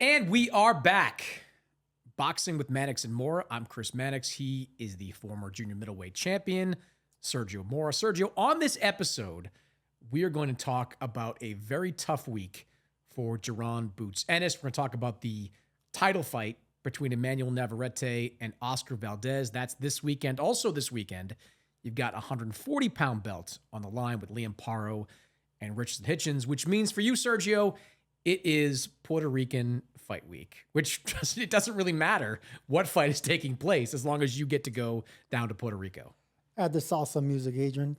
And we are back. Boxing with Mannix and Mora. I'm Chris Mannix. He is the former junior middleweight champion, Sergio Mora. Sergio, on this episode, we are going to talk about a very tough week for Jaron Boots Ennis. We're going to talk about the title fight between Emanuel Navarrete and Oscar Valdez. That's this weekend. Also this weekend, you've got a 140-pound belt on the line with Liam Paro and Richardson Hitchens, which means for you, Sergio, it is Puerto Rican fight week, which it doesn't really matter what fight is taking place as long as you get to go down to Puerto Rico. Add the salsa music, Adrian.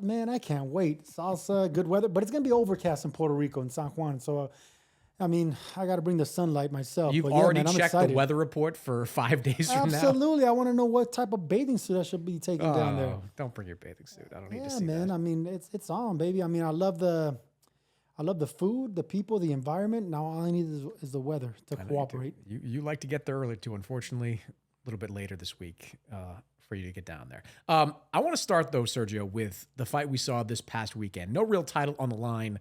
Man, I can't wait. Salsa, good weather, but it's going to be overcast in Puerto Rico and San Juan. So, I mean, I got to bring the sunlight myself. You've already checked the weather report for 5 days from now? Absolutely. I want to know what type of bathing suit I should be taking down there. Don't bring your bathing suit. I don't need to see man. that. I mean, it's on, baby. I mean, I love the food, the people, the environment. Now all I need is the weather to cooperate. You like to get there early too. Unfortunately, a little bit later this week for you to get down there. I want to start though, Sergio, with the fight we saw this past weekend. No real title on the line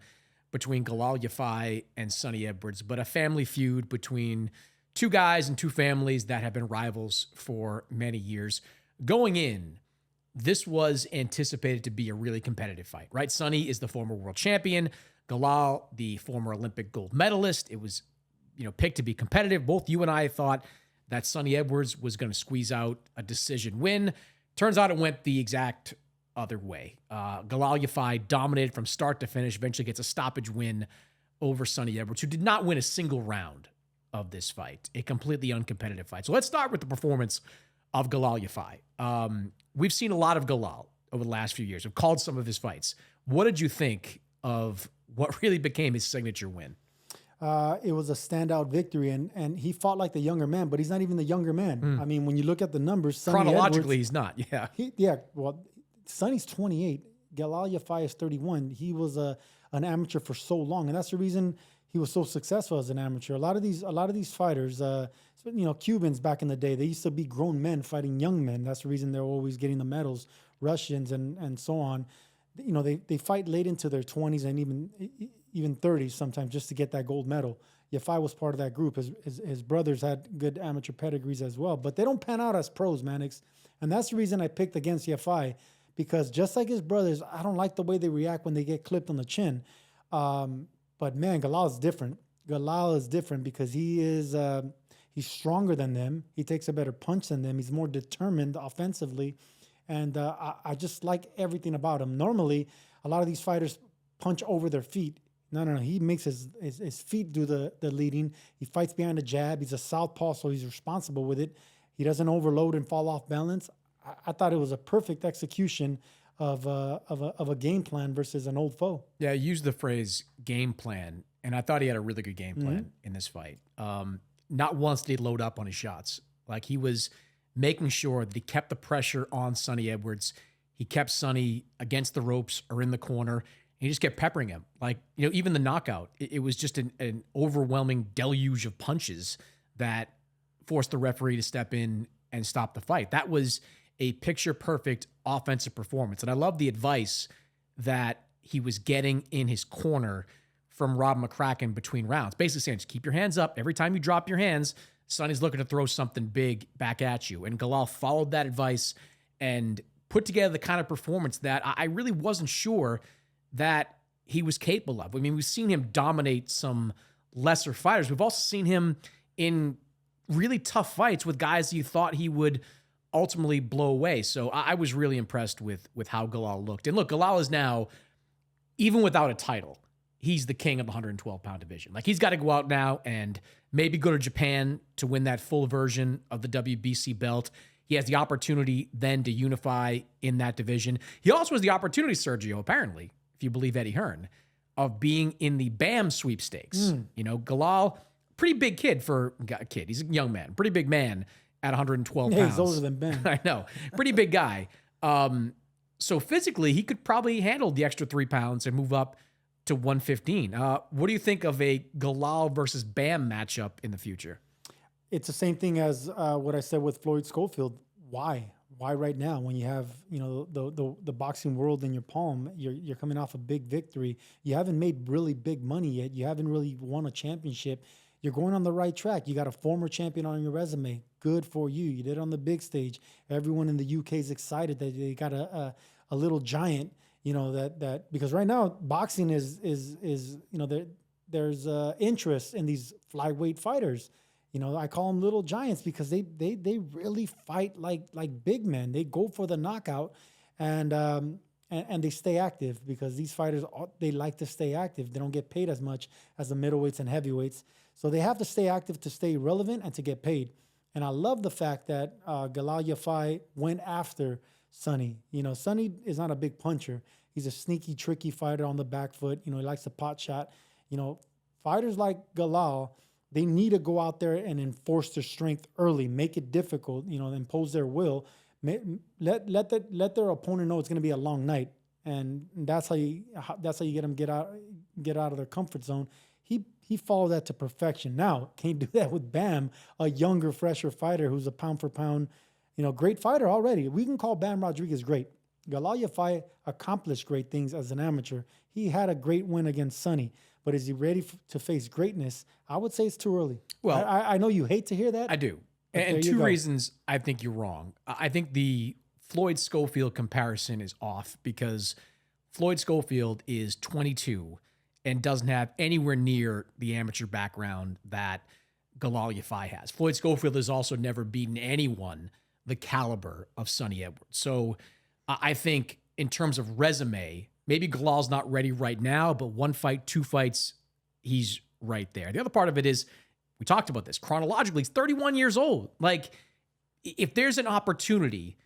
between Galal Yafai and Sonny Edwards, but a family feud between two guys and two families that have been rivals for many years. Going in, this was anticipated to be a really competitive fight, right? Sonny is the former world champion. Galal, the former Olympic gold medalist. It was, picked to be competitive. Both you and I thought that Sonny Edwards was going to squeeze out a decision win. Turns out it went the exact other way. Galal Yafai dominated from start to finish, eventually gets a stoppage win over Sonny Edwards, who did not win a single round of this fight. A completely uncompetitive fight. So let's start with the performance of Galal Yafai. We've seen a lot of Galal over the last few years. We've called some of his fights. What did you think of what really became his signature win? It was a standout victory, and he fought like the younger man, but he's not even the younger man. I mean, when you look at the numbers, Sonny chronologically, Edwards, he's not. Yeah. Well, Sonny's 28. Galal Yafai is 31. He was an amateur for so long, and that's the reason he was so successful as an amateur. A lot of these fighters, Cubans back in the day, they used to be grown men fighting young men. That's the reason they're always getting the medals. Russians and so on. They fight late into their 20s and even 30s sometimes just to get that gold medal. Yafai was part of that group. His brothers had good amateur pedigrees as well, but they don't pan out as pros, Mannix. And that's the reason I picked against Yafai, because just like his brothers, I don't like the way they react when they get clipped on the chin. But man, Galal is different. Galal is different because he's stronger than them. He takes a better punch than them. He's more determined offensively. And I just like everything about him. Normally, a lot of these fighters punch over their feet. No. He makes his feet do the leading. He fights behind a jab. He's a southpaw, so he's responsible with it. He doesn't overload and fall off balance. I thought it was a perfect execution of a game plan versus an old foe. Yeah, I used the phrase game plan, and I thought he had a really good game plan in this fight. Not once did he load up on his shots. Like, he was making sure that he kept the pressure on Sonny Edwards. He kept Sonny against the ropes or in the corner, and he just kept peppering him. Like, even the knockout, it was just an overwhelming deluge of punches that forced the referee to step in and stop the fight. That was a picture-perfect offensive performance. And I love the advice that he was getting in his corner from Rob McCracken between rounds. Basically saying, just keep your hands up. Every time you drop your hands, Sonny's looking to throw something big back at you. And Galal followed that advice and put together the kind of performance that I really wasn't sure that he was capable of. I mean, we've seen him dominate some lesser fighters. We've also seen him in really tough fights with guys you thought he would ultimately blow away. So I was really impressed with how Galal looked. And look, Galal is now, even without a title, he's the king of the 112-pound division. Like, he's got to go out now and maybe go to Japan to win that full version of the WBC belt. He has the opportunity then to unify in that division. He also has the opportunity, Sergio, apparently, if you believe Eddie Hearn, of being in the BAM sweepstakes. Galal, pretty big kid for a kid. He's a young man, pretty big man at 112 pounds. He's older than Ben. I know. Pretty big guy. So physically, he could probably handle the extra 3 pounds and move up to 115. What do you think of a Galal versus Bam matchup in the future? It's the same thing as what I said with Floyd Schofield. Why? why right now when you have, you know, the boxing world in your palm, you're coming off a big victory. You haven't made really big money yet. You haven't really won a championship. You're going on the right track. You got a former champion on your resume. Good for you. You did it on the big stage. Everyone in the UK is excited that they got a little giant, you know, that because right now boxing is you know, there's interest in these flyweight fighters. You know, I call them little giants because they really fight like big men. They go for the knockout, and they stay active because these fighters, they like to stay active. They don't get paid as much as the middleweights and heavyweights, so they have to stay active to stay relevant and to get paid. And I love the fact that Galal Yafai went after Sonny. You know, Sonny is not a big puncher. He's a sneaky, tricky fighter on the back foot. You know, he likes to pot shot. You know, fighters like Galal, they need to go out there and enforce their strength early, make it difficult, you know, impose their will, let their opponent know it's going to be a long night, and that's how you get them get out of their comfort zone. He followed that to perfection. Now, can you do that with Bam, a younger, fresher fighter who's a pound for pound, you know, great fighter already? We can call Bam Rodriguez great. Galal Yafai accomplished great things as an amateur. He had a great win against Sonny. But is he ready to face greatness? I would say it's too early. Well, I know you hate to hear that. I do. And two reasons I think you're wrong. I think the Floyd Schofield comparison is off because Floyd Schofield is 22 and doesn't have anywhere near the amateur background that Galal Yafai has. Floyd Schofield has also never beaten anyone the caliber of Sonny Edwards. So I think in terms of resume, maybe Galal's not ready right now, but one fight, two fights, he's right there. The other part of it is, we talked about this, chronologically, he's 31 years old. Like, if there's an opportunity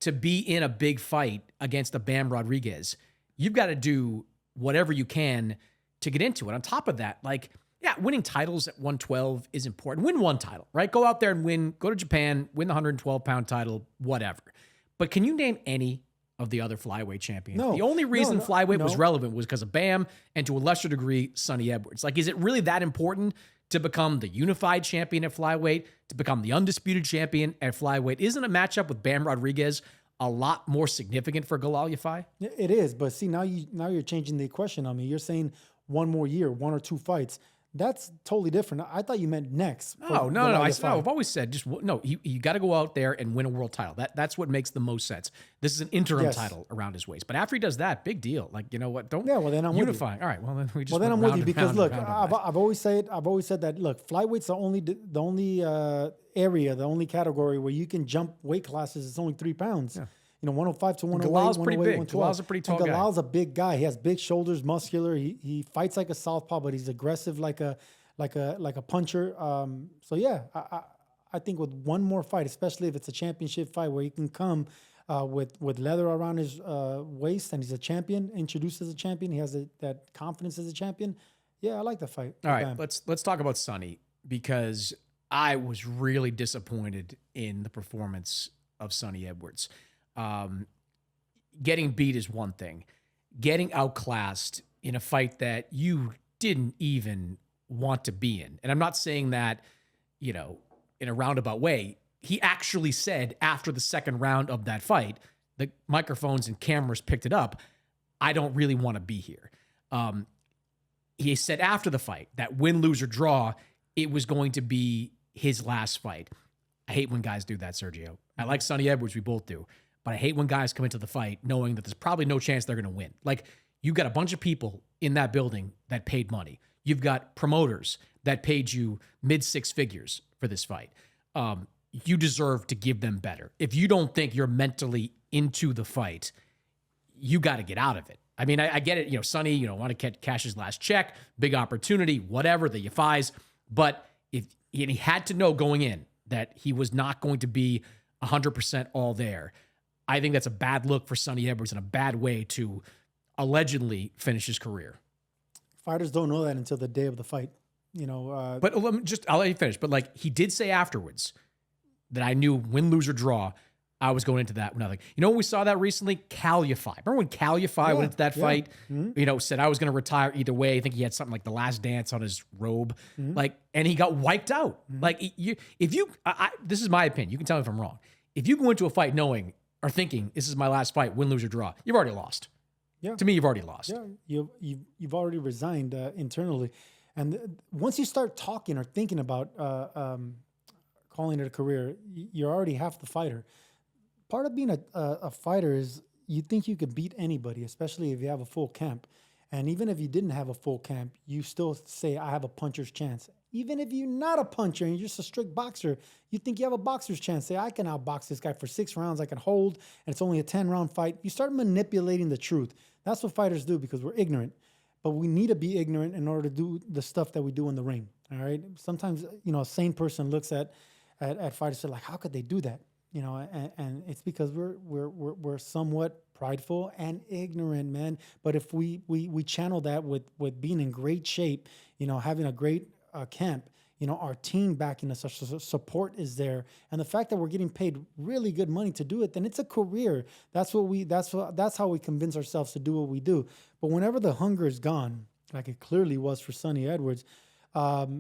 to be in a big fight against a Bam Rodriguez, you've got to do whatever you can to get into it. On top of that, like, yeah, winning titles at 112 is important. Win one title, right? Go out there and win. Go to Japan, win the 112-pound title, whatever. But can you name any of the other flyweight champions? No, the only reason flyweight was relevant was because of Bam and, to a lesser degree, Sonny Edwards. Like, is it really that important to become the unified champion at flyweight, to become the undisputed champion at flyweight? Isn't a matchup with Bam Rodriguez a lot more significant for Galal Yafai? It is, but see, now you're changing the question on me. You're saying one more year, one or two fights. That's totally different. I thought you meant next. No. I've always said you got to go out there and win a world title. That's what makes the most sense. This is an interim title around his waist. But after he does that, big deal. Like, you know what? Don't then I'm unify. With you. All right. Well, then we just I'm with you because look, I've always said that. Look, flyweight's the only area, the only category where you can jump weight classes. It's only 3 pounds. Yeah. You know, 105 to 108. Galal's pretty big. Galal's a pretty tall guy. Galal's a big guy. He has big shoulders, muscular. He fights like a southpaw, but he's aggressive like a puncher. So yeah, I think with one more fight, especially if it's a championship fight where he can come with leather around his waist and he's a champion, introduced as a champion, he has that confidence as a champion. Yeah, I like the fight. All right, let's talk about Sonny, because I was really disappointed in the performance of Sonny Edwards. Getting beat is one thing. Getting outclassed in a fight that you didn't even want to be in. And I'm not saying that, you know, in a roundabout way. He actually said after the second round of that fight, the microphones and cameras picked it up, I don't really want to be here. He said after the fight that win, lose, or draw, it was going to be his last fight. I hate when guys do that, Sergio. I like Sonny Edwards, we both do. But I hate when guys come into the fight knowing that there's probably no chance they're going to win. Like, you've got a bunch of people in that building that paid money. You've got promoters that paid you mid-six figures for this fight. You deserve to give them better. If you don't think you're mentally into the fight, you got to get out of it. I mean, I get it. You know, Sonny, you know, want to cash his last check, big opportunity, whatever, the Yafais. But if he had to know going in that he was not going to be 100% all there, I think that's a bad look for Sonny Edwards and a bad way to allegedly finish his career. Fighters don't know that until the day of the fight, you know. But I'll let you finish. But like, he did say afterwards that I knew win, lose, or draw, I was going into that with nothing. You know, when we saw that recently, Cal Yafai. Remember when Cal Yafai went into that fight? Mm-hmm. You know, said I was going to retire either way. I think he had something like the last dance on his robe, and he got wiped out. Mm-hmm. Like, this is my opinion. You can tell me if I'm wrong. If you go into a fight knowing are thinking, this is my last fight, win, lose, or draw, you've already lost. Yeah. To me, you've already lost. Yeah, you've already resigned internally. And once you start talking or thinking about calling it a career, you're already half the fighter. Part of being a fighter is you think you could beat anybody, especially if you have a full camp. And even if you didn't have a full camp, you still say, I have a puncher's chance. Even if you're not a puncher and you're just a strict boxer, you think you have a boxer's chance. Say, I can outbox this guy for 6 rounds. I can hold, and it's only a 10-round fight. You start manipulating the truth. That's what fighters do because we're ignorant. But we need to be ignorant in order to do the stuff that we do in the ring. All right. Sometimes, a sane person looks at fighters and like, how could they do that? And it's because we're somewhat prideful and ignorant, man. But if we channel that with being in great shape, having a great camp, our team backing us, our support is there, and the fact that we're getting paid really good money to do it, then it's a career. That's how we convince ourselves to do what we do. But whenever the hunger is gone, like it clearly was for Sonny Edwards, that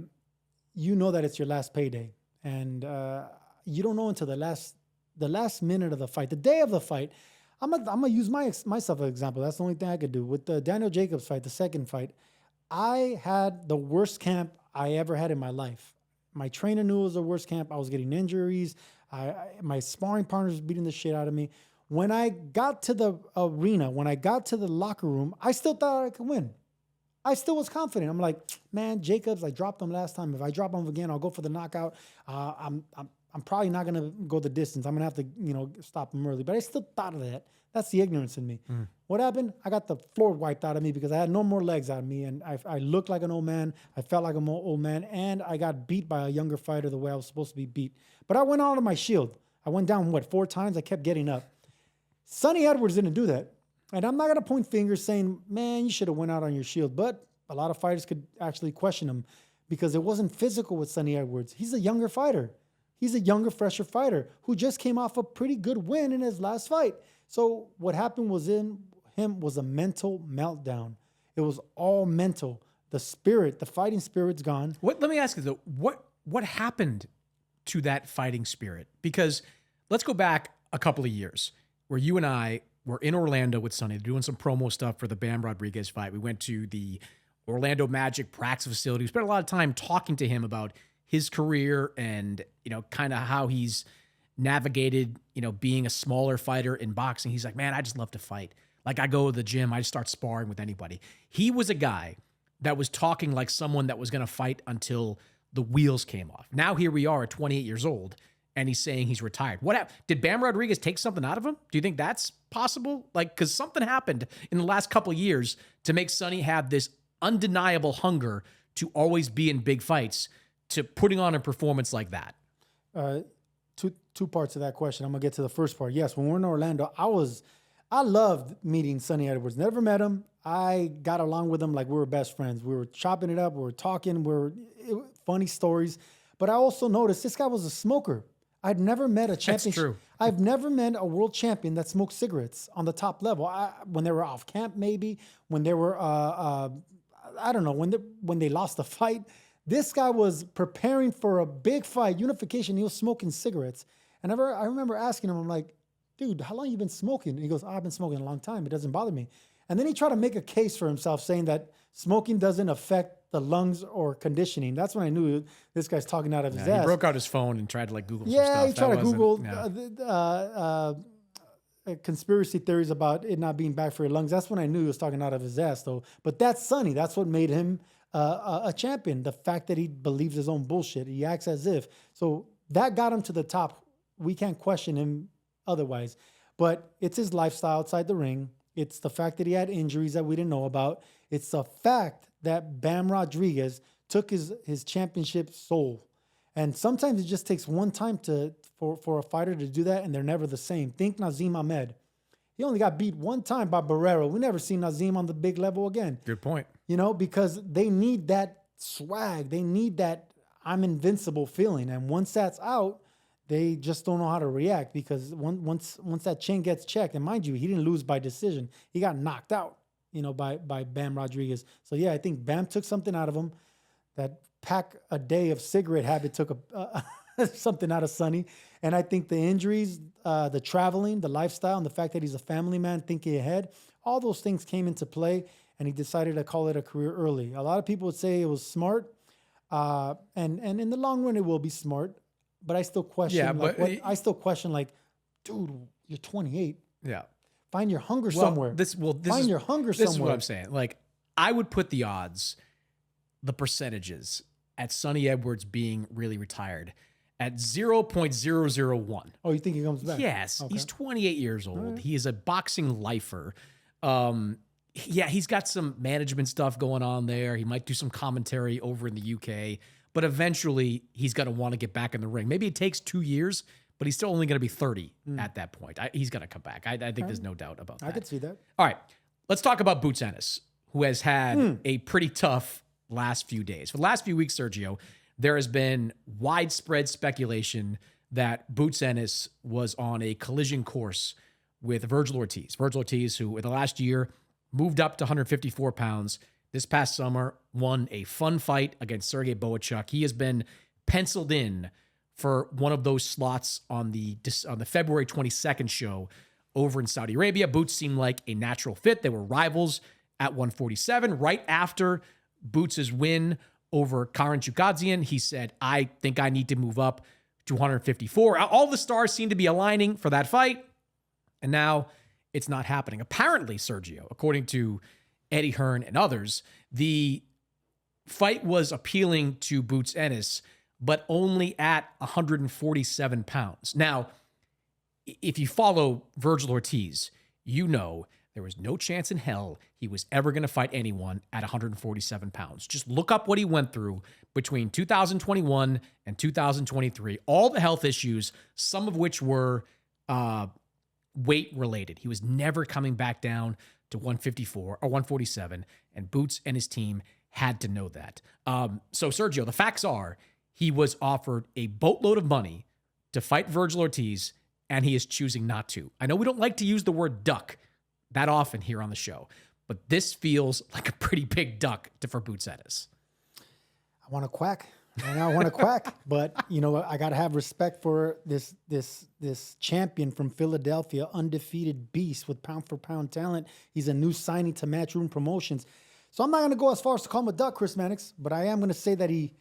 it's your last payday, and you don't know until the last minute of the fight, the day of the fight. I'm gonna use myself as an example. That's the only thing I could do with the Daniel Jacobs fight, the second fight. I had the worst camp I ever had in my life. My trainer knew it was the worst camp. I was getting injuries. My sparring partners was beating the shit out of me. When I got to the arena, when I got to the locker room, I still thought I could win. I still was confident. I'm like, man, Jacobs, I dropped him last time. If I drop him again, I'll go for the knockout. I'm probably not going to go the distance. I'm going to have to, stop him early. But I still thought of that. That's the ignorance in me. What happened? I got the floor wiped out of me because I had no more legs out of me. And I looked like an old man. I felt like an old man. And I got beat by a younger fighter the way I was supposed to be beat. But I went out of my shield. I went down, 4 times? I kept getting up. Sonny Edwards didn't do that. And I'm not going to point fingers saying, man, you should have went out on your shield. But a lot of fighters could actually question him because it wasn't physical with Sonny Edwards. He's a younger fighter. He's a younger, fresher fighter who just came off a pretty good win in his last fight. So what happened was in him was a mental meltdown. It was all mental. The spirit, the fighting spirit's gone. Let me ask you though, what happened to that fighting spirit? Because let's go back a couple of years where you and I were in Orlando with Sonny doing some promo stuff for the Bam Rodriguez fight. We went to the Orlando Magic practice facility. We spent a lot of time talking to him about his career and, kind of how he's navigated, being a smaller fighter in boxing. He's like, man, I just love to fight. Like I go to the gym, I just start sparring with anybody. He was a guy that was talking like someone that was going to fight until the wheels came off. Now here we are at 28 years old and he's saying he's retired. Did Bam Rodriguez take something out of him? Do you think that's possible? Like, cause something happened in the last couple of years to make Sonny have this undeniable hunger to always be in big fights, to putting on a performance like that. Two parts of that question. I'm gonna get to the first part. Yes, when we're in Orlando, I loved meeting Sonny Edwards. Never met him. I got along with him like we were best friends. We were chopping it up. We were talking. Funny stories. But I also noticed this guy was a smoker. I'd never met a champion. That's true. I've never met a world champion that smoked cigarettes on the top level. When they were off camp, maybe when they were, I don't know, when they lost the fight. This guy was preparing for a big fight, unification. He was smoking cigarettes. And I remember asking him, I'm like, dude, how long you been smoking? And he goes, I've been smoking a long time. It doesn't bother me. And then he tried to make a case for himself saying that smoking doesn't affect the lungs or conditioning. That's when I knew this guy's talking out of his ass. He broke out his phone and tried to Google some stuff. Yeah, he tried to Google conspiracy theories about it not being bad for your lungs. That's when I knew he was talking out of his ass, though. But that's Sonny. That's what made him a champion. The fact that he believes his own bullshit. He acts as if. So that got him to the top. We can't question him otherwise. But it's his lifestyle outside the ring. It's the fact that he had injuries that we didn't know about. It's the fact that Bam Rodriguez took his championship soul. And sometimes it just takes one time for a fighter to do that, and they're never the same. Think Nazim Ahmed. He only got beat one time by Barrero. We never seen Nazim on the big level again. Good point. Because they need that swag. They need that I'm invincible feeling. And once that's out, they just don't know how to react because once that chin gets checked, and mind you, he didn't lose by decision. He got knocked out, by Bam Rodriguez. So yeah, I think Bam took something out of him. That pack a day of cigarette habit took something out of Sonny. And I think the injuries, the traveling, the lifestyle, and the fact that he's a family man thinking ahead, all those things came into play, and he decided to call it a career early. A lot of people would say it was smart, and in the long run, it will be smart. But I still question. I still question, like, dude, you're 28. Yeah. Find your hunger somewhere. Find your hunger somewhere. This is what I'm saying. Like, I would put the odds, the percentages at Sonny Edwards being really retired at 0.001. Oh, you think he comes back? Yes. Okay. He's 28 years old. Right. He is a boxing lifer. He's got some management stuff going on there. He might do some commentary over in the UK, but eventually he's going to want to get back in the ring. Maybe it takes 2 years, but he's still only going to be 30 at that point. He's going to come back. I think there's no doubt about that. I could see that. All right. Let's talk about Boots Ennis, who has had a pretty tough last few days. For the last few weeks, Sergio, there has been widespread speculation that Boots Ennis was on a collision course with Vergil Ortiz. Vergil Ortiz, who in the last year moved up to 154 pounds. This past summer, won a fun fight against Sergey Boachuk. He has been penciled in for one of those slots on the February 22nd show over in Saudi Arabia. Boots seemed like a natural fit. They were rivals at 147. Right after Boots' win over Karen Chukadzian, he said, I think I need to move up to 154. All the stars seem to be aligning for that fight, and now it's not happening. Apparently, Sergio, according to Eddie Hearn and others, the fight was appealing to Boots Ennis, but only at 147 pounds. Now, if you follow Vergil Ortiz, you know there was no chance in hell he was ever going to fight anyone at 147 pounds. Just look up what he went through between 2021 and 2023. All the health issues, some of which were weight related. He was never coming back down to 154 or 147, and Boots and his team had to know that. So, Sergio, the facts are he was offered a boatload of money to fight Vergil Ortiz, and he is choosing not to. I know we don't like to use the word duck that often here on the show, but this feels like a pretty big duck for Boots Ennis. I want to quack. I want to quack, but I got to have respect for this champion from Philadelphia, undefeated beast with pound for pound talent. He's a new signing to Matchroom Promotions. So I'm not going to go as far as to call him a duck, Chris Mannix, but I am going to say that he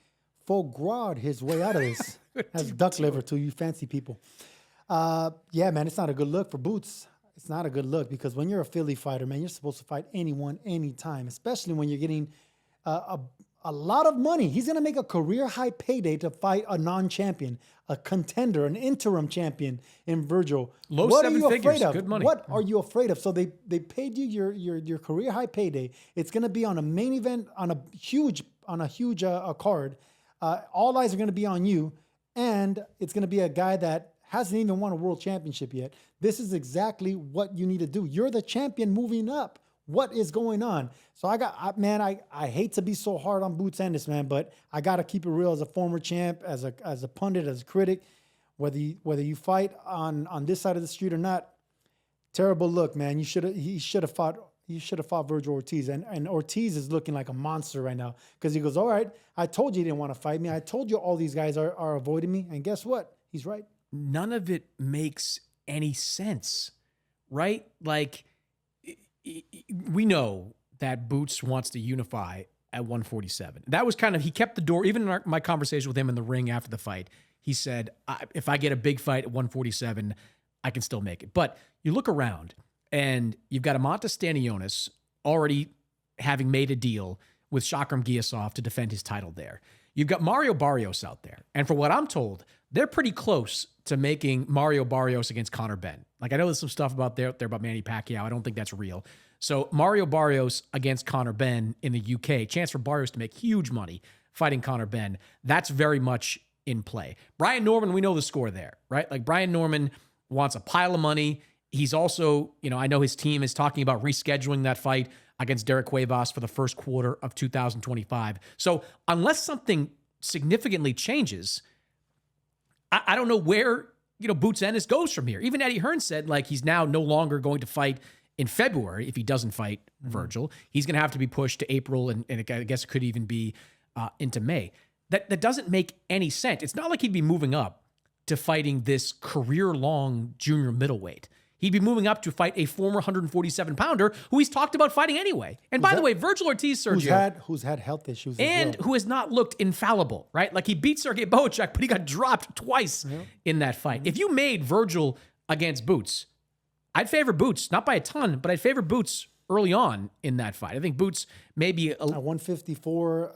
faux gras his way out of this. That's duck liver to you fancy people. Yeah, man, it's not a good look for Boots. It's not a good look because when you're a Philly fighter, man, you're supposed to fight anyone, anytime, especially when you're getting a lot of money. He's going to make a career high payday to fight a non-champion, a contender, an interim champion in Vergil. Low what seven are you figures, afraid of? good money. What are you afraid of? So they paid you your career high payday. It's going to be on a main event on a huge card. All eyes are going to be on you, and it's going to be a guy that hasn't even won a world championship yet. This is exactly what you need to do. You're the champion moving up. What is going on? So I hate to be so hard on Boots Ennis, man, but I got to keep it real as a former champ, as a pundit, as a critic, whether you fight on this side of the street or not. Terrible look, man. He should have fought Vergil Ortiz, and Ortiz is looking like a monster right now because he goes, all right, I told you didn't want to fight me. I told you all these guys are avoiding me, and guess what? He's right. None of it makes any sense, right? Like, we know that Boots wants to unify at 147. That was he kept the door, even in my conversation with him in the ring after the fight, he said, if I get a big fight at 147, I can still make it. But you look around, and you've got Amantas Stanionis already having made a deal with Shakram Giasov to defend his title there. You've got Mario Barrios out there. And for what I'm told, they're pretty close to making Mario Barrios against Conor Benn. Like, I know there's some stuff there about Manny Pacquiao. I don't think that's real. So Mario Barrios against Conor Benn in the UK, chance for Barrios to make huge money fighting Conor Benn. That's very much in play. Brian Norman, we know the score there, right? Like, Brian Norman wants a pile of money. He's also, I know his team is talking about rescheduling that fight against Derek Cuevas for the first quarter of 2025. So unless something significantly changes, I don't know where, Boots Ennis goes from here. Even Eddie Hearn said, like, he's now no longer going to fight in February if he doesn't fight Vergil. He's going to have to be pushed to April, and I guess it could even be into May. that doesn't make any sense. It's not like he'd be moving up to fighting this career-long junior middleweight. He'd be moving up to fight a former 147-pounder who he's talked about fighting anyway. And by the way, Vergil Ortiz, Sergio, who's had health issues and who has not looked infallible, right? Like he beat Sergey Bohachuk, but he got dropped twice in that fight. If you made Vergil against Boots, I'd favor Boots, not by a ton, but I'd favor Boots early on in that fight. I think Boots maybe at 154.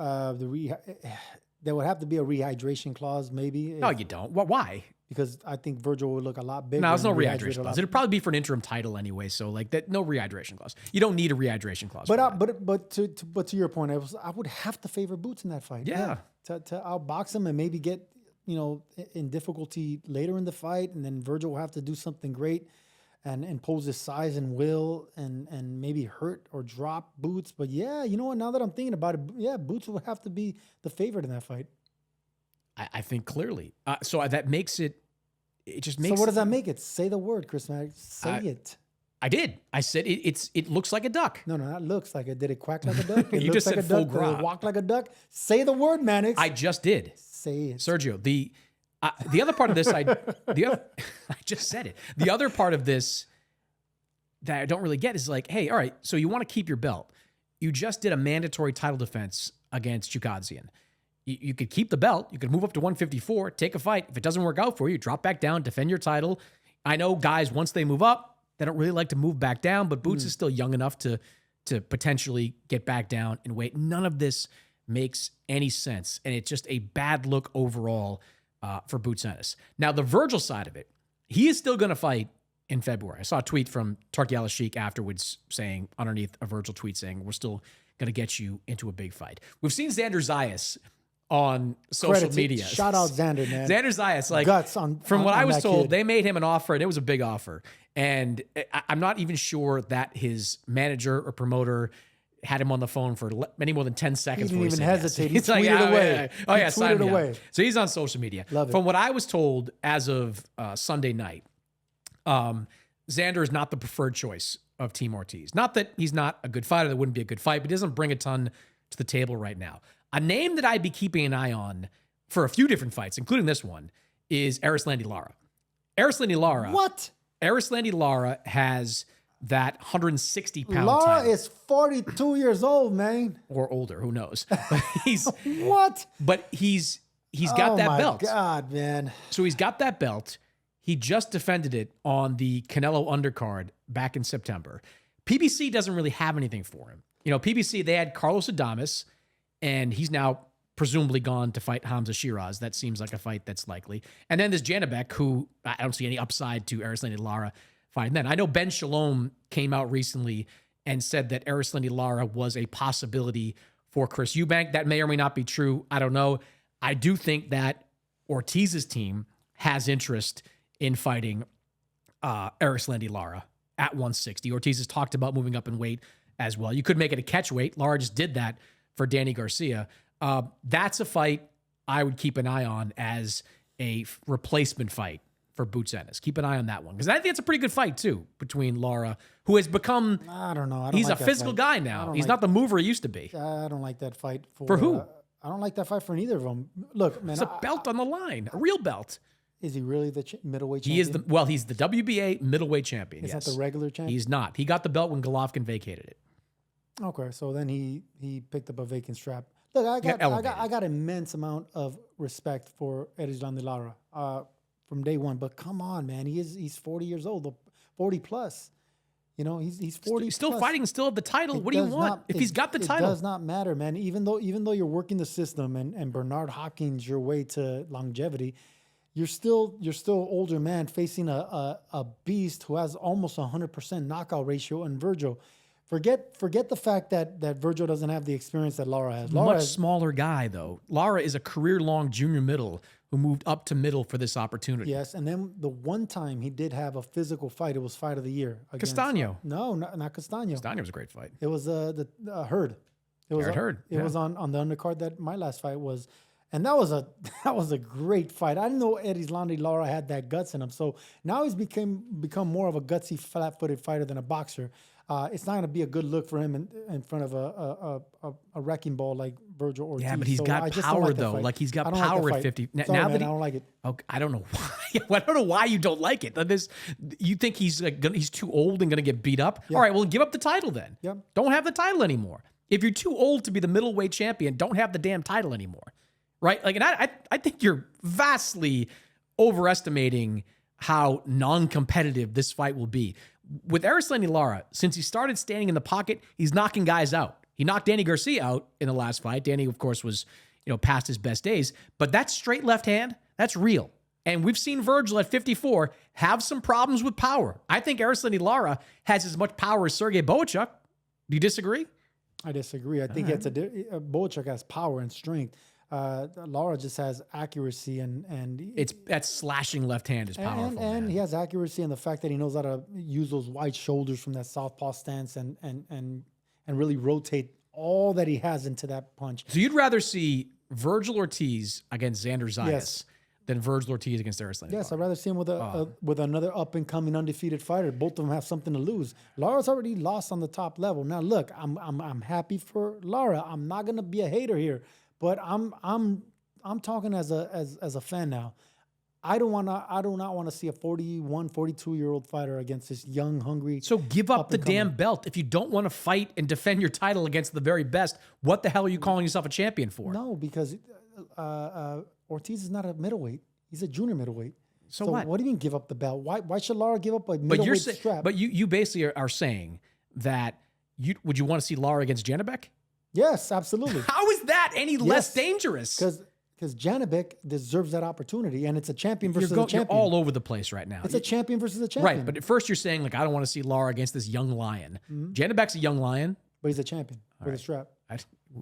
There would have to be a rehydration clause, maybe. No, you don't. Why? Because I think Vergil would look a lot bigger. No, there's no rehydration clause. It'd probably be for an interim title anyway. So like that, no rehydration clause. You don't need a rehydration clause. But to your point, I would have to favor Boots in that fight. Yeah. To outbox him and maybe get in difficulty later in the fight, and then Vergil will have to do something great and impose his size and will and maybe hurt or drop Boots. But yeah, you know what? Now that I'm thinking about it, yeah, Boots would have to be the favorite in that fight. I think clearly. So that makes it. It just makes. So what does that make it? Say the word, Chris Mannix. Say it. I did. I said it looks like a duck. No, that looks like it. Did it quack like a duck? You just said full gras. Did it walk like a duck? Say the word, Mannix. I just did. Say it, Sergio. The other part of this, I just said it. The other part of this that I don't really get is like, hey, all right, so you want to keep your belt. You just did a mandatory title defense against Chukadzian. You could keep the belt. You could move up to 154, take a fight. If it doesn't work out for you, drop back down, defend your title. I know guys, once they move up, they don't really like to move back down, but Boots is still young enough to potentially get back down and wait. None of this makes any sense, and it's just a bad look overall for Boots Ennis. Now, the Vergil side of it, he is still going to fight in February. I saw a tweet from Turki Al-Sheikh afterwards saying, underneath a Vergil tweet saying, we're still going to get you into a big fight. We've seen Xander Zayas on social media. Shout out Xander, man. Xander Zayas, like, guts from what I was told, kid. They made him an offer, and it was a big offer. And I'm not even sure that his manager or promoter had him on the phone for many more than 10 seconds. He didn't even hesitate. Yes. He tweeted away. Oh, yeah, he tweeted away. So he's on social media. Love it. From what I was told as of Sunday night, Xander is not the preferred choice of Team Ortiz. Not that he's not a good fighter, that wouldn't be a good fight, but he doesn't bring a ton to the table right now. A name that I'd be keeping an eye on for a few different fights, including this one, is Arislandi Lara. Arislandi Lara. What? Arislandi Lara has that 160-pound Lara title. is 42 years old, man. Or older, who knows? But he's what? But he's got that belt. Oh my God, man. So he's got that belt. He just defended it on the Canelo undercard back in September. PBC doesn't really have anything for him. PBC, they had Carlos Adames, and he's now presumably gone to fight Hamza Shiraz. That seems like a fight that's likely. And then there's Janabek, who I don't see any upside to Arislandi Lara fighting then. I know Ben Shalom came out recently and said that Arislandi Lara was a possibility for Chris Eubank. That may or may not be true. I don't know. I do think that Ortiz's team has interest in fighting Arislandi Lara at 160. Ortiz has talked about moving up in weight as well. You could make it a catch weight. Lara just did that for Danny Garcia. That's a fight I would keep an eye on as a replacement fight for Boots Ennis. Keep an eye on that one, because I think it's a pretty good fight too between Lara, who has become. I don't know. He's a physical guy now. He's not the mover he used to be. I don't like that fight for who? I don't like that fight for neither of them. Look, man, it's a belt on the line, a real belt. Is he really the middleweight champion? He's the WBA middleweight champion. Is that the regular champion? He's not. He got the belt when Golovkin vacated it. Okay, so then he picked up a vacant strap. Look, I got immense amount of respect for Arislandi Lara from day one. But come on, man, he's 40 years old, 40 plus. He's 40. He's still plus. fighting, still have the title. What do you want? If he's got the title, it does not matter, man. Even though you're working the system and Bernard Hopkins your way to longevity, you're still older man facing a beast who has almost 100% knockout ratio in Vergil. Forget the fact that Vergil doesn't have the experience that Lara has. Much smaller guy, though. Lara is a career-long junior middle who moved up to middle for this opportunity. Yes, and then the one time he did have a physical fight, it was fight of the year. Castano. No, not Castano. Castano was a great fight. It was the Hurd. It was Hurd. It was on the undercard that my last fight was. And that was a great fight. I didn't know Arislandi Lara had that guts in him. So now he's become more of a gutsy, flat-footed fighter than a boxer. it's not going to be a good look for him in front of a wrecking ball like Vergil Ortiz. Yeah, but he's got power though. Like he's got power at 50. Sorry, now man, that he, I don't like it. okay, I don't know why. I don't know why you don't like it. You think he's he's too old and going to get beat up? Yeah. All right, well, give up the title then. Yep. Don't have the title anymore. If you're too old to be the middleweight champion, don't have the damn title anymore. Right? Like, and I think you're vastly overestimating how non-competitive this fight will be. With Erislandy Lara, since he started standing in the pocket, he's knocking guys out. He knocked Danny Garcia out in the last fight. Danny, of course, was past his best days. But that straight left hand, that's real. And we've seen Vergil at 54 have some problems with power. I think Erislandy Lara has as much power as Sergey Bohachuk. Do you disagree? I disagree. I think Bohachuk has power and strength. Lara just has accuracy and it's that slashing left hand is powerful. And he has accuracy and the fact that he knows how to use those wide shoulders from that southpaw stance and really rotate all that he has into that punch. So you'd rather see Vergil Ortiz against Xander Zayas than Vergil Ortiz against Erislandy Yes, Lara? I'd rather see him with another up and coming undefeated fighter. Both of them have something to lose. Lara's already lost on the top level. Now look, I'm happy for Lara. I'm not gonna be a hater here. But I'm talking as a fan now. I do not want to see a 41, 42-year-old fighter against this young, hungry. So give up the damn belt. If you don't want to fight and defend your title against the very best, what the hell are you calling yourself a champion for? No, because Ortiz is not a middleweight. He's a junior middleweight. So what? What do you mean give up the belt? Why should Lara give up a middleweight strap? But you basically are saying that would you want to see Lara against Janibek? Yes, absolutely. How is that any less dangerous? Because Janibek deserves that opportunity, and it's a champion versus a champion. You're all over the place right now. It's a champion versus a champion. Right, but at first you're saying, like, I don't want to see Lara against this young lion. Mm-hmm. Janibek's a young lion. But he's a champion with a strap.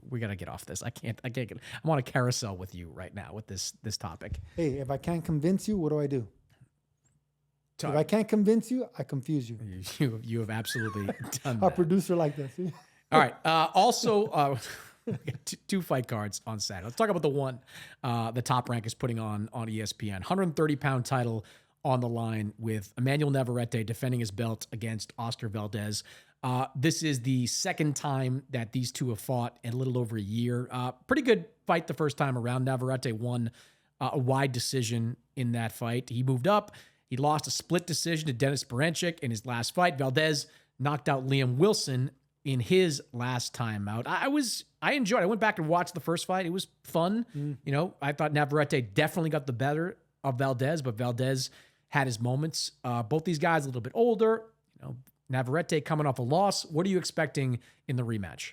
We got to get off this. I can't get I'm on a carousel with you right now with this topic. Hey, if I can't convince you, what do? If I can't convince you, I confuse you. You have absolutely done that. Our producer like that, see? All right. Also, two fight cards on Saturday. Let's talk about the one the Top Rank is putting on ESPN. 130-pound title on the line with Emanuel Navarrete defending his belt against Oscar Valdez. This is the second time that these two have fought in a little over a year. Pretty good fight the first time around. Navarrete won a wide decision in that fight. He moved up. He lost a split decision to Dennis Baranchyk in his last fight. Valdez knocked out Liam Wilson in his last time out. I enjoyed it. I went back and watched the first fight. It was fun. I thought Navarrete definitely got the better of Valdez, but Valdez had his moments. Both these guys a little bit older. Navarrete coming off a loss. What are you expecting in the rematch?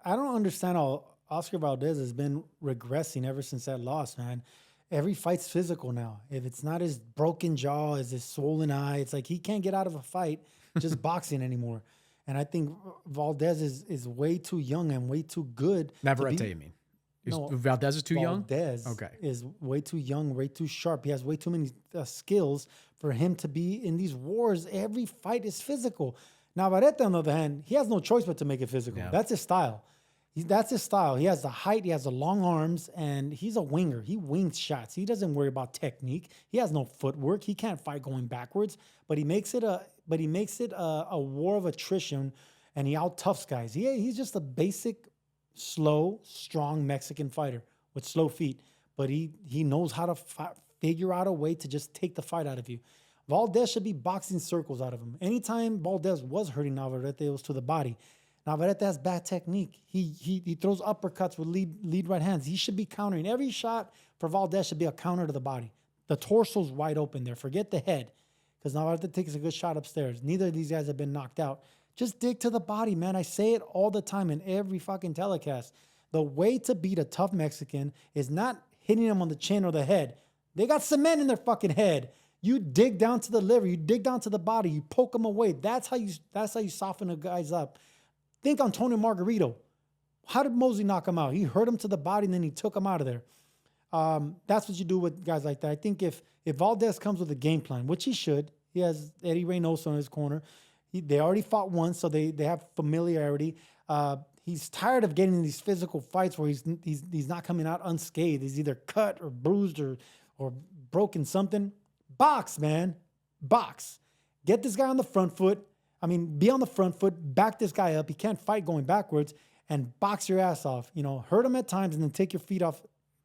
I don't understand how Oscar Valdez has been regressing ever since that loss, man. Every fight's physical now. If it's not his broken jaw, is his swollen eye, it's like he can't get out of a fight just boxing anymore. And I think Valdez is way too young and way too good. Navarrete, you mean? No, Valdez is too young? Valdez is way too young, way too sharp. He has way too many skills for him to be in these wars. Every fight is physical. Navarrete, on the other hand, he has no choice but to make it physical. Yeah. That's his style. That's his style. He has the height, he has the long arms, and he's a winger. He wings shots. He doesn't worry about technique. He has no footwork. He can't fight going backwards, but he makes it a war of attrition, and he out-toughs guys. He's just a basic, slow, strong Mexican fighter with slow feet, but he knows how to figure out a way to just take the fight out of you. Valdez should be boxing circles out of him. Anytime Valdez was hurting Navarrete, it was to the body. Navarrete has bad technique. He throws uppercuts with lead right hands. He should be countering. Every shot for Valdez should be a counter to the body. The torso's wide open there. Forget the head, because Navarrete takes a good shot upstairs. Neither of these guys have been knocked out. Just dig to the body, man. I say it all the time in every fucking telecast. The way to beat a tough Mexican is not hitting him on the chin or the head. They got cement in their fucking head. You dig down to the liver. You dig down to the body. You poke them away. That's how you soften the guys up. Think Antonio Margarito. How did Mosley knock him out? He hurt him to the body and then he took him out of there. That's what you do with guys like that. I think if Valdez comes with a game plan, which he should, he has Eddie Reynoso in his corner. They already fought once, so they have familiarity. He's tired of getting in these physical fights where he's not coming out unscathed. He's either cut or bruised or broken something. Box, man. Box. Get this guy on the front foot. I mean, be on the front foot, back this guy up. He can't fight going backwards, and box your ass off. Hurt him at times, and then take your feet off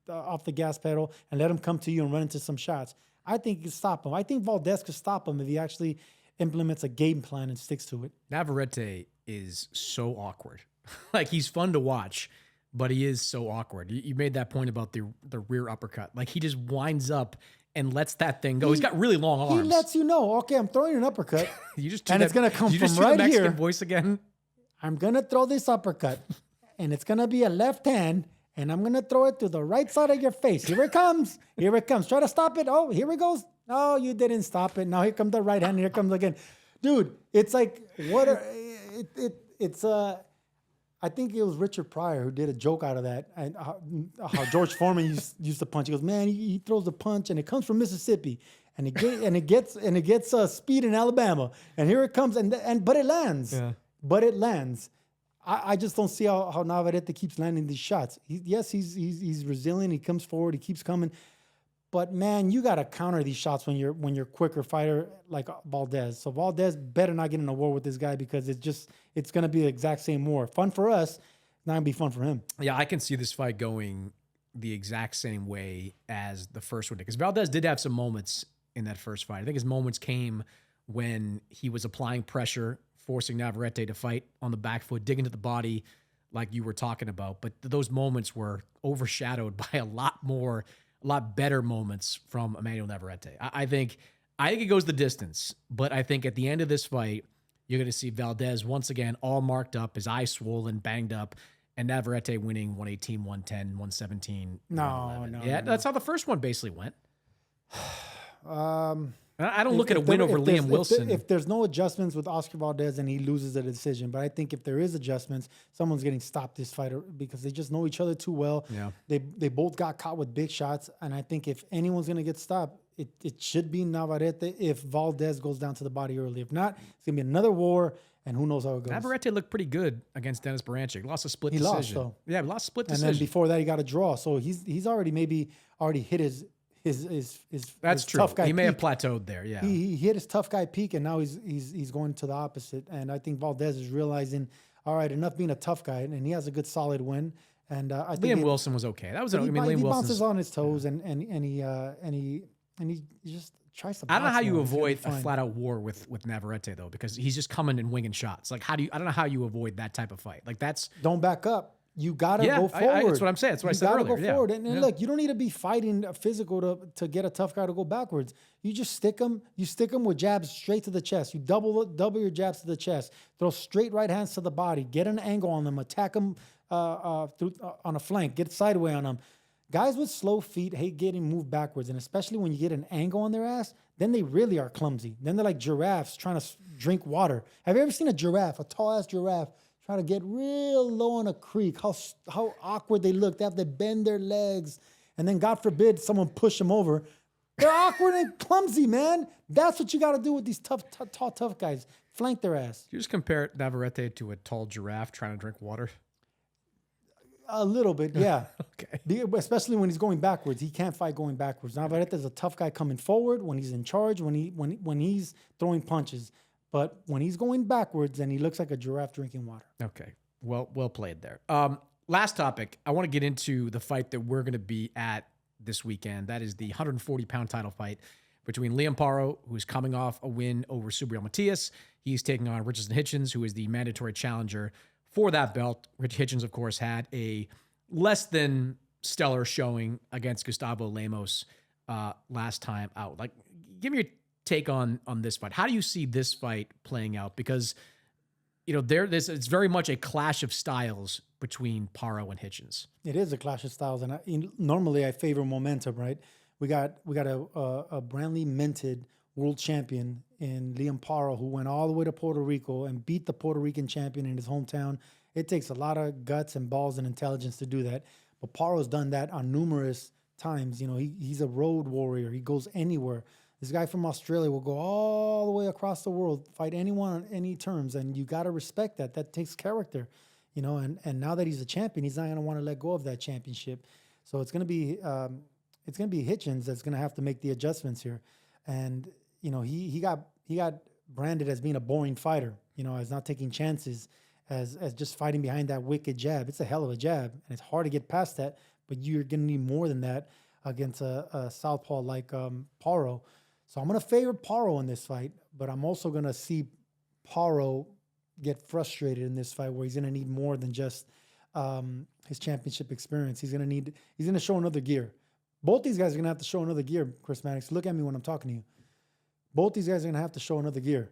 the gas pedal and let him come to you and run into some shots. I think you can stop him. I think Valdez could stop him if he actually implements a game plan and sticks to it. Navarrete is so awkward. Like, he's fun to watch, but he is so awkward. You made that point about the rear uppercut. Like, he just winds up and lets that thing go. He's got really long arms. He lets you know, okay, I'm throwing an uppercut. It's going to come from right here. You just do the Mexican voice again? I'm going to throw this uppercut, and it's going to be a left hand, and I'm going to throw it to the right side of your face. Here it comes. Here it comes. Try to stop it. Oh, here it goes. Oh, you didn't stop it. Now here comes the right hand. Here comes again. Dude, it's like, I think it was Richard Pryor who did a joke out of that, and how George Foreman used to punch. He goes, man, he throws a punch, and it comes from Mississippi, and it gets speed in Alabama, and here it comes, but it lands. Yeah. But it lands. I just don't see how Navarrete keeps landing these shots. He's resilient. He comes forward. He keeps coming. But man, you got to counter these shots when you're quicker fighter like Valdez. So Valdez better not get in a war with this guy, because it's going to be the exact same war. Fun for us, not going to be fun for him. Yeah, I can see this fight going the exact same way as the first one, because Valdez did have some moments in that first fight. I think his moments came when he was applying pressure, forcing Navarrete to fight on the back foot, digging to the body like you were talking about. But those moments were overshadowed by a lot better moments from Emanuel Navarrete. I think it goes the distance, but I think at the end of this fight, you're going to see Valdez once again all marked up, his eyes swollen, banged up, and Navarrete winning 118, 110, 117. No. Yeah, that's how the first one basically went. I don't look at a win over Liam Wilson. If there's no adjustments with Oscar Valdez and he loses the decision, but I think if there is adjustments, someone's getting stopped this fighter, because they just know each other too well. Yeah. They both got caught with big shots, and I think if anyone's going to get stopped, it should be Navarrete if Valdez goes down to the body early. If not, it's going to be another war, and who knows how it goes. Navarrete looked pretty good against Dennis Baranchik. Lost a split decision. Lost, though. Yeah, lost a split decision. And then before that, he got a draw. So he's already hit his That's true. Tough guy he may peak. have plateaued there. Yeah, he hit his tough guy peak, and now he's going to the opposite. And I think Valdez is realizing, all right, enough being a tough guy, and he has a good solid win. And I think Liam Wilson was okay. That was he Liam bounces on his toes, and he just tries to. I don't know how you avoid a flat out war with Navarrete though, because he's just coming and winging shots. Like, I don't know how you avoid that type of fight. Like, don't back up. You gotta go forward. That's what I'm saying. That's what I said earlier. You gotta go forward. And look, you don't need to be fighting physical to get a tough guy to go backwards. You just stick him. You stick him with jabs straight to the chest. You double your jabs to the chest. Throw straight right hands to the body. Get an angle on them. Attack them on a flank. Get sideways on them. Guys with slow feet hate getting moved backwards, and especially when you get an angle on their ass, then they really are clumsy. Then they're like giraffes trying to drink water. Have you ever seen a giraffe, a tall-ass giraffe, trying to get real low on a creek? How awkward they look. They have to bend their legs, and then, God forbid, someone push them over. They're awkward and clumsy, man. That's what you got to do with these tall, tough guys. Flank their ass. You just compare Navarrete to a tall giraffe trying to drink water? A little bit, yeah. Okay. Especially when he's going backwards. He can't fight going backwards. Navarrete is a tough guy coming forward when he's in charge, when he's throwing punches. But when he's going backwards, then he looks like a giraffe drinking water. Okay. Well played there. Last topic. I want to get into the fight that we're going to be at this weekend. That is the 140-pound title fight between Liam Paro, who's coming off a win over Subriel Matias. He's taking on Richardson Hitchens, who is the mandatory challenger for that belt. Rich Hitchens, of course, had a less than stellar showing against Gustavo Lemos last time out. Like, give me your take on this fight. How do you see this fight playing out? Because, it's very much a clash of styles between Parro and Hitchens. It is a clash of styles, and normally I favor momentum, right? We got a brandly minted world champion in Liam Parro, who went all the way to Puerto Rico and beat the Puerto Rican champion in his hometown. It takes a lot of guts and balls and intelligence to do that. But Parro's done that on numerous times. He's a road warrior. He goes anywhere. This guy from Australia will go all the way across the world, fight anyone on any terms, and you got to respect that. That takes character, And now that he's a champion, he's not going to want to let go of that championship. So it's going to be Hitchens that's going to have to make the adjustments here. And he got branded as being a boring fighter, as not taking chances, as just fighting behind that wicked jab. It's a hell of a jab, and it's hard to get past that, but you're going to need more than that against a southpaw like Parro. So I'm going to favor Parro in this fight, but I'm also going to see Parro get frustrated in this fight where he's going to need more than just his championship experience. He's going to show another gear. Both these guys are going to have to show another gear, Chris Mannix. Look at me when I'm talking to you. Both these guys are going to have to show another gear.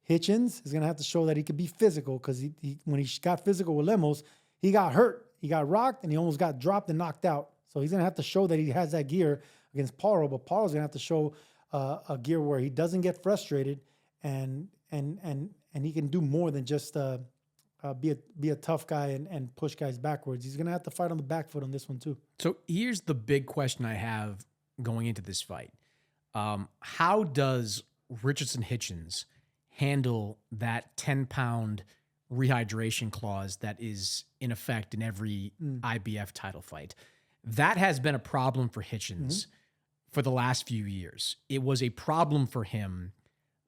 Hitchens is going to have to show that he could be physical, because when he got physical with Lemos, he got hurt. He got rocked, and he almost got dropped and knocked out. So he's going to have to show that he has that gear against Parro, but Parro's going to have to show a gear where he doesn't get frustrated and he can do more than just be a tough guy and push guys backwards. He's going to have to fight on the back foot on this one too. So here's the big question I have going into this fight. How does Richardson Hitchens handle that 10-pound rehydration clause that is in effect in every IBF title fight? That has been a problem for Hitchens for the last few years. It was a problem for him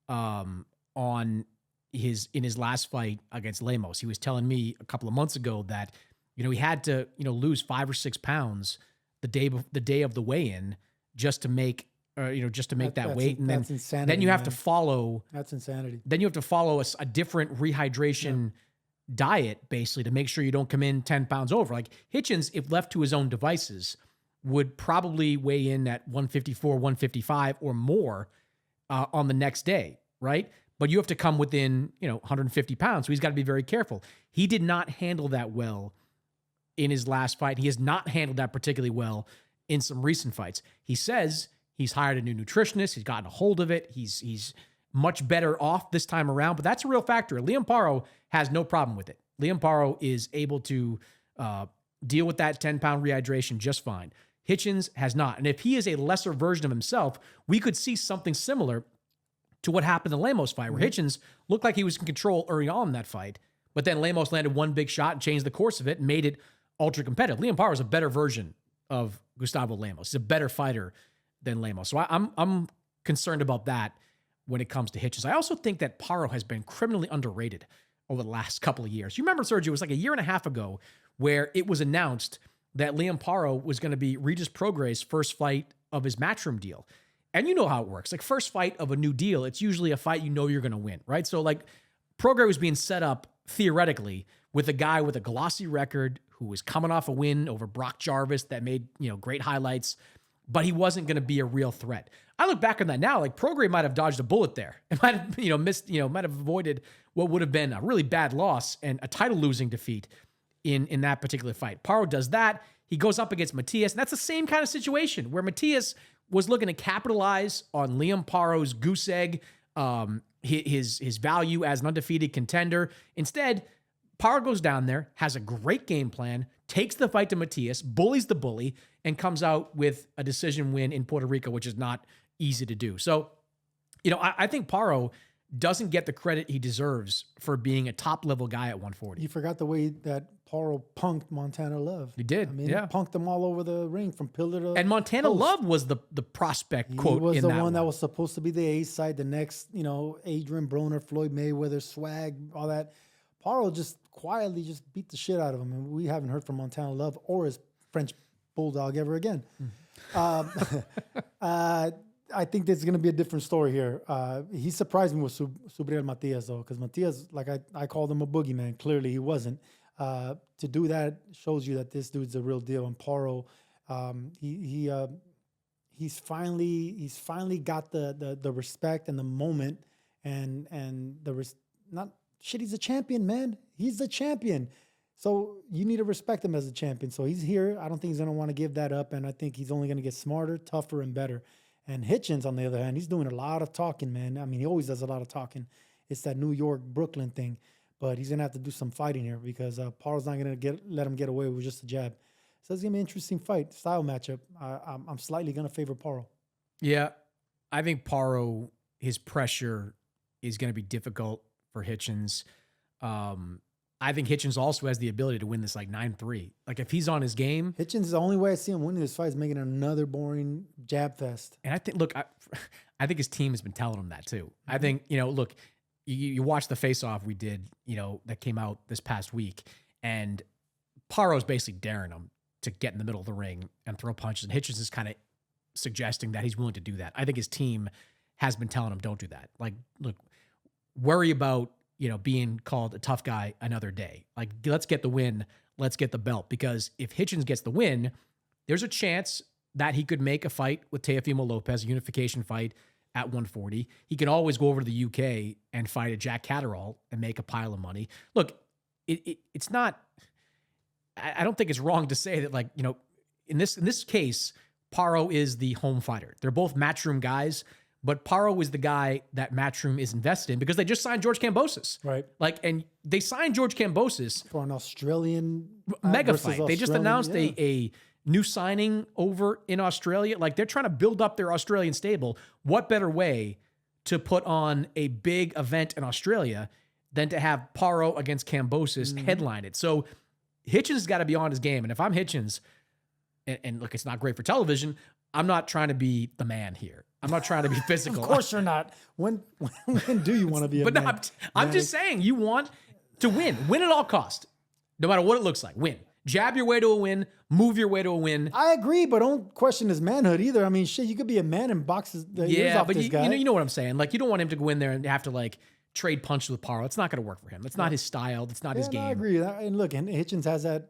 in his last fight against Lemos. He was telling me a couple of months ago that he had to lose 5 or 6 pounds the day of the weigh-in just to make that weight, and that's insanity, then you have to follow. That's insanity. Then you have to follow a different rehydration diet, basically, to make sure you don't come in 10 pounds over. Like Hitchens, if left to his own devices, would probably weigh in at 154, 155 or more on the next day, right? But you have to come within 150 pounds, so he's got to be very careful. He did not handle that well in his last fight. He has not handled that particularly well in some recent fights. He says he's hired a new nutritionist. He's gotten a hold of it. He's much better off this time around, but that's a real factor. Liam Parro has no problem with it. Liam Parro is able to deal with that 10-pound rehydration just fine. Hitchens has not. And if he is a lesser version of himself, we could see something similar to what happened in the Lemos fight, where Hitchens looked like he was in control early on in that fight, but then Lemos landed one big shot and changed the course of it and made it ultra competitive. Liam Parro is a better version of Gustavo Lemos. He's a better fighter than Lemos. So I'm concerned about that when it comes to Hitchens. I also think that Parro has been criminally underrated over the last couple of years. You remember, Sergio, it was like a year and a half ago where it was announced that Liam Parro was going to be Regis Prograis' first fight of his Matchroom deal. And you know how it works. Like, first fight of a new deal, it's usually a fight you're going to win, right? So, like, Prograis was being set up, theoretically, with a guy with a glossy record who was coming off a win over Brock Jarvis that made, great highlights, but he wasn't going to be a real threat. I look back on that now, like, Prograis might have dodged a bullet there. It might have, might have avoided what would have been a really bad loss and a title-losing defeat in that particular fight. Parro does that. He goes up against Matias, and that's the same kind of situation where Matias was looking to capitalize on Liam Parro's goose egg, his value as an undefeated contender. Instead, Parro goes down there, has a great game plan, takes the fight to Matias, bullies the bully, and comes out with a decision win in Puerto Rico, which is not easy to do. So, I think Parro doesn't get the credit he deserves for being a top-level guy at 140. You forgot the way that Parro punked Montana Love. He did. He punked them all over the ring from pillar to And Montana post. Love was the prospect, quote, He was in the that one that was supposed to be the A side, the next, Adrian Broner, Floyd Mayweather, swag, all that. Parro just quietly just beat the shit out of him, and we haven't heard from Montana Love or his French bulldog ever again. I think there's going to be a different story here. He surprised me with Subriel Matias, though, because Matias, like I called him a boogeyman. Clearly, he wasn't. To do that shows you that this dude's a real deal. And Parro, he's finally got the respect and the moment and he's a champion, man. He's the champion. So you need to respect him as a champion. So he's here. I don't think he's going to want to give that up. And I think he's only going to get smarter, tougher, and better. And Hitchens, on the other hand, he's doing a lot of talking, man. I mean, he always does a lot of talking. It's that New York, Brooklyn thing. But he's going to have to do some fighting here because Parro's not going to let him get away with just a jab. So it's going to be an interesting fight, style matchup. I'm slightly going to favor Parro. Yeah, I think Parro, his pressure is going to be difficult for Hitchens. I think Hitchens also has the ability to win this like 9-3. Like, if he's on his game. Hitchens, the only way I see him winning this fight is making another boring jab fest. And I think, look, I think his team has been telling him that too. I think, look, you watch the face-off we did, that came out this past week, and Parro's basically daring him to get in the middle of the ring and throw punches, and Hitchens is kind of suggesting that he's willing to do that. I think his team has been telling him, don't do that. Like, look, worry about, being called a tough guy another day. Like, let's get the win. Let's get the belt. Because if Hitchens gets the win, there's a chance that he could make a fight with Teofimo Lopez, a unification fight at 140. He can always go over to the UK and fight a Jack Catterall and make a pile of money. Look, it's not, I don't think it's wrong to say that, like, in this case, Paro is the home fighter. They're both Matchroom guys, but Paro is the guy that Matchroom is invested in because they just signed George Kambosos. Right. Like, and they signed George Kambosos for an Australian mega fight. They just announced a new signing over in Australia. Like, they're trying to build up their Australian stable. What better way to put on a big event in Australia than to have Paro against Kambosos headline it? So Hitchens has got to be on his game. And if I'm Hitchens, and look, it's not great for television, I'm not trying to be the man here. I'm not trying to be physical. Of course you're not. When do you want to be a man? But no, I'm just saying, you want to win. Win at all cost. No matter what it looks like. Win. Jab your way to a win. Move your way to a win. I agree, but don't question his manhood either. I mean, shit, you could be a man and box the ears off this guy. You know what I'm saying? Like, you don't want him to go in there and have to, like, trade punches with Parro. It's not going to work for him. It's not his style. It's not his game. I agree. And look, and Hitchens has that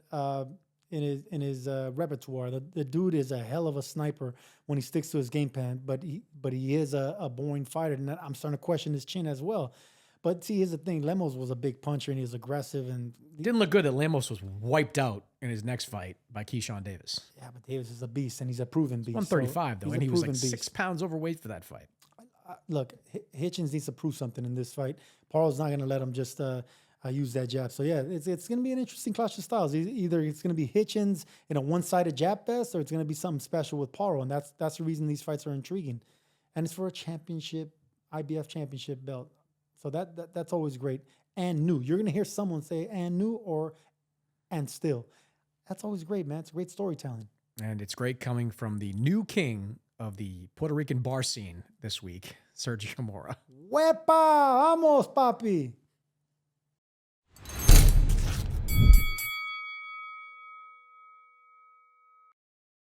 in his repertoire. The dude is a hell of a sniper when he sticks to his game plan, but he is a boring fighter, and I'm starting to question his chin as well. But see, here's the thing: Lemos was a big puncher, and he was aggressive, and didn't look good that Lemos was wiped out in his next fight by Keyshawn Davis. Yeah, but Davis is a beast, and he's a proven beast. 135 though, and he was like 6 pounds overweight for that fight. Look, Hitchens needs to prove something in this fight. Parro's not going to let him just use that jab. So yeah, it's going to be an interesting clash of styles. Either it's going to be Hitchens in a one-sided jab fest, or it's going to be something special with Parro, and that's the reason these fights are intriguing. And it's for a championship, IBF championship belt. So that's always great. And new. You're going to hear someone say and new or and still. That's always great, man. It's great storytelling. And it's great coming from the new king of the Puerto Rican bar scene this week, Vergil Ortiz. Wepa! Vamos, papi!